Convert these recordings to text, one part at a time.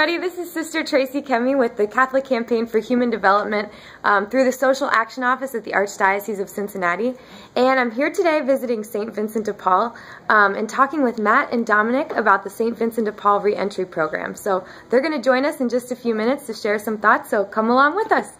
everybody. This is Sister Tracy Kemi with the Catholic Campaign for Human Development through the Social Action Office at the Archdiocese of Cincinnati. And I'm here today visiting St. Vincent de Paul and talking with Matt and Dominic about the St. Vincent de Paul Reentry Program. So they're going to join us in just a few minutes to share some thoughts, so come along with us.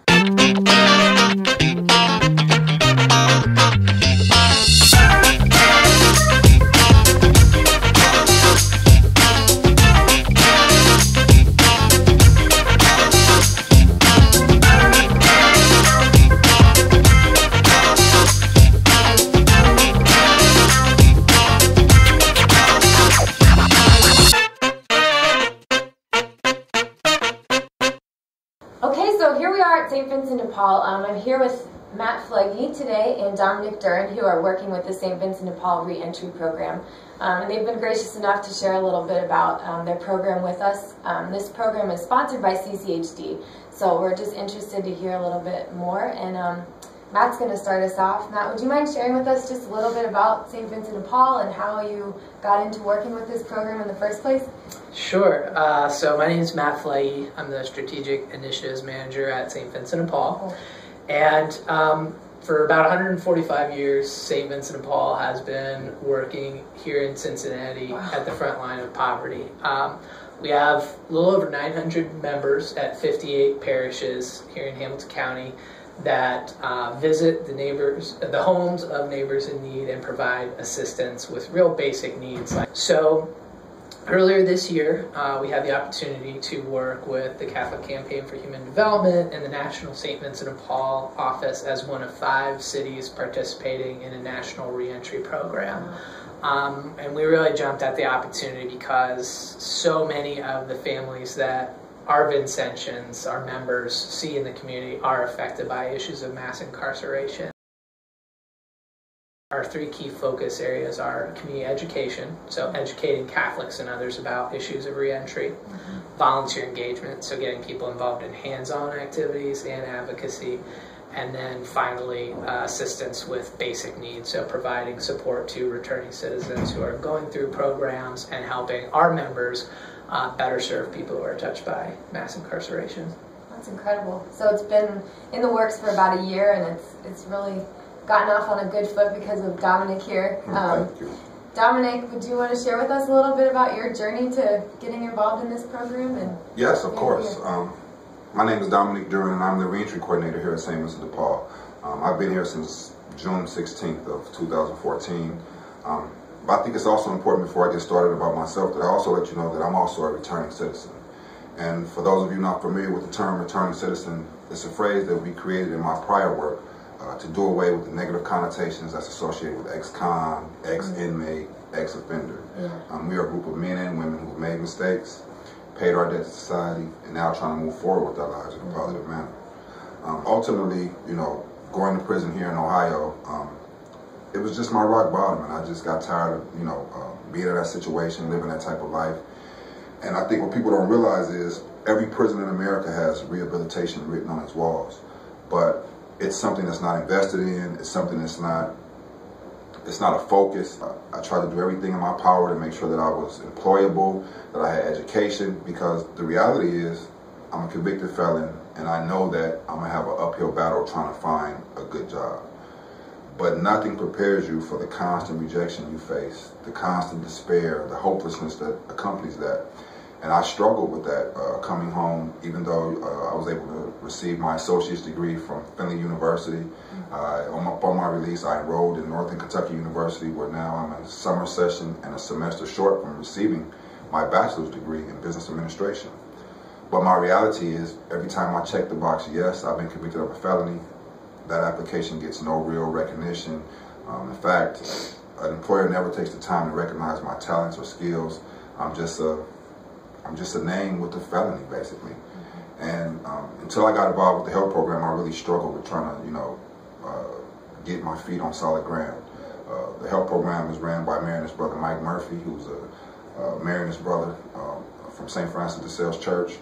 Okay, so here we are at St. Vincent de Paul. I'm here with Matt Flegge today and Dominic Duran, who are working with the St. Vincent de Paul Reentry Program. And they've been gracious enough to share a little bit about their program with us. This program is sponsored by CCHD, so we're just interested to hear a little bit more. And Matt's going to start us off. Matt, would you mind sharing with us just a little bit about St. Vincent de Paul and how you got into working with this program in the first place? Sure. So my name is Matt Flegge. I'm the Strategic Initiatives Manager at St. Vincent de Paul. Cool. And for about 145 years, St. Vincent de Paul has been working here in Cincinnati at the front line of poverty. We have a little over 900 members at 58 parishes here in Hamilton County that visit the homes of neighbors in need and provide assistance with real basic needs. So earlier this year, we had the opportunity to work with the Catholic Campaign for Human Development and the National St. Vincent de Paul office as one of 5 cities participating in a national reentry program. And we really jumped at the opportunity because so many of the families that our Vincentians, our members, see in the community are affected by issues of mass incarceration. Our 3 key focus areas are community education, so educating Catholics and others about issues of reentry, volunteer engagement, so getting people involved in hands-on activities and advocacy, and then finally assistance with basic needs, so providing support to returning citizens who are going through programs and helping our members better serve people who are touched by mass incarceration. That's incredible. So it's been in the works for about a year, and it's really gotten off on a good foot because of Dominic here. Thank you. Dominic, would you want to share with us a little bit about your journey to getting involved in this program? And yes, of course. My name is Dominic Duran, and I'm the reentry coordinator here at St. Vincent de Paul. I've been here since June 16th of 2014. But I think it's also important before I get started about myself that I also let you know that I'm also a returning citizen. And for those of you not familiar with the term returning citizen, it's a phrase that we created in my prior work to do away with the negative connotations that's associated with ex-con, ex-inmate, ex-offender. We are a group of men and women who've made mistakes, paid our debt to society, and now trying to move forward with their lives in a positive manner. Ultimately, you know, going to prison here in Ohio, it was just my rock bottom, and I just got tired of, you know, being in that situation, living that type of life. And I think what people don't realize is every prison in America has rehabilitation written on its walls, but it's something that's not invested in. It's something that's not, it's not a focus. I tried to do everything in my power to make sure that I was employable, that I had education, because the reality is I'm a convicted felon, and I know that I'm gonna have an uphill battle trying to find a good job. But nothing prepares you for the constant rejection you face, the constant despair, the hopelessness that accompanies that. And I struggled with that coming home, even though I was able to receive my associate's degree from Findlay University. Upon my release, I enrolled in Northern Kentucky University, where now I'm in a summer session and a semester short from receiving my bachelor's degree in business administration. But my reality is, every time I check the box, yes, I've been convicted of a felony, that application gets no real recognition. In fact, an employer never takes the time to recognize my talents or skills. I'm just a name with a felony, basically. And until I got involved with the HELP program, I really struggled with trying to, you know, get my feet on solid ground. The HELP program is ran by Marinus brother Mike Murphy, who's a Marinus brother from St. Francis de Sales Church.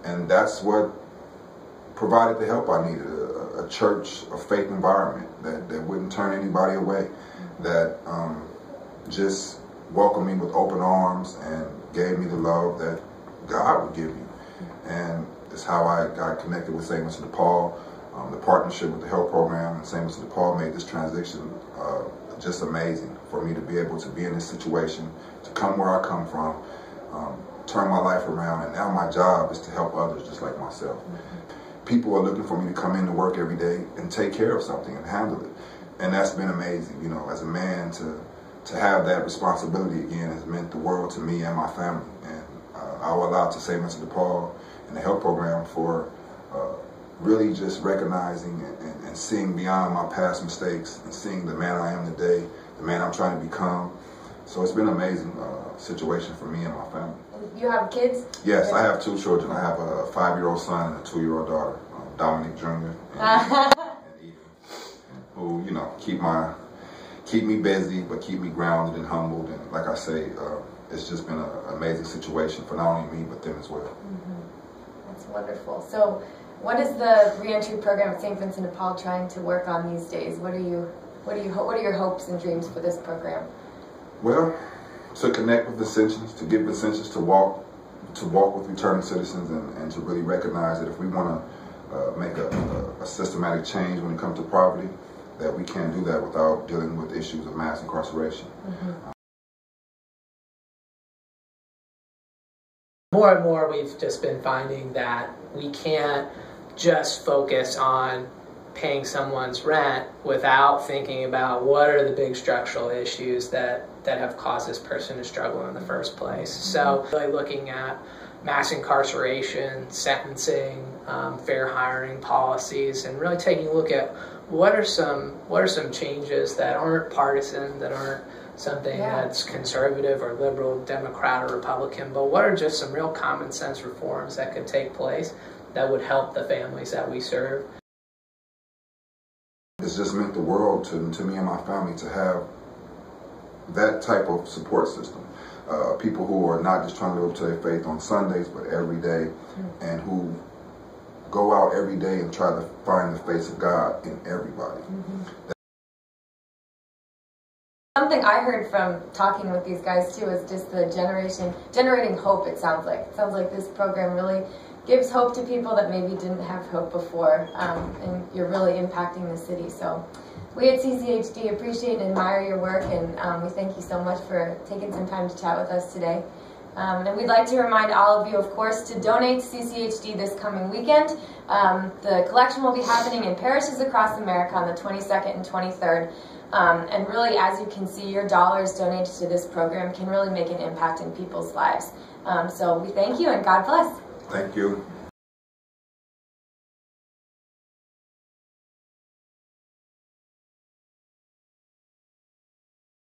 And that's what provided the help I needed, a church, a faith environment that wouldn't didn't turn anybody away, that just welcomed me with open arms and gave me the love that God would give you. And it's how I got connected with St. Vincent de Paul. The partnership with the health program and St. Vincent de Paul made this transition just amazing for me to be able to be in this situation, to come where I come from, turn my life around, and now my job is to help others just like myself. People are looking for me to come into work every day and take care of something and handle it. And that's been amazing, you know, as a man to have that responsibility again has meant the world to me and my family. And I owe a lot to St. Vincent de Paul and the health program for really just recognizing and seeing beyond my past mistakes and seeing the man I am today, the man I'm trying to become. So it's been an amazing situation for me and my family. You have kids? Yes, I have 2 children. I have a 5-year-old son and a 2-year-old daughter, Dominic Jr. and Eden, who, you know, keep me busy, but keep me grounded and humbled. And like I say, it's just been an amazing situation for not only me, but them as well. Mm-hmm. That's wonderful. So what is the reentry program at St. Vincent de Paul trying to work on these days? What are your hopes and dreams for this program? Well, to connect with Vincentians, to get Vincentians to walk with returning citizens, and to really recognize that if we want to make a systematic change when it comes to poverty, that we can't do that without dealing with issues of mass incarceration. Mm-hmm. More and more, we've just been finding that we can't just focus on paying someone's rent without thinking about what are the big structural issues that have caused this person to struggle in the first place. So really looking at mass incarceration, sentencing, fair hiring policies, and really taking a look at what are some changes that aren't partisan, that aren't something that's conservative or liberal, Democrat or Republican, but what are just some real common sense reforms that could take place that would help the families that we serve. It's just meant the world to me and my family to have that type of support system. People who are not just trying to live to their faith on Sundays, but every day, and who go out every day and try to find the face of God in everybody. Something I heard from talking with these guys too is just the generating hope. It sounds like this program really gives hope to people that maybe didn't have hope before, and you're really impacting the city. So we at CCHD appreciate and admire your work, and we thank you so much for taking some time to chat with us today. And we'd like to remind all of you, of course, to donate to CCHD this coming weekend. The collection will be happening in parishes across America on the 22nd and 23rd. And really, as you can see, your dollars donated to this program can really make an impact in people's lives. So we thank you, and God bless. Thank you.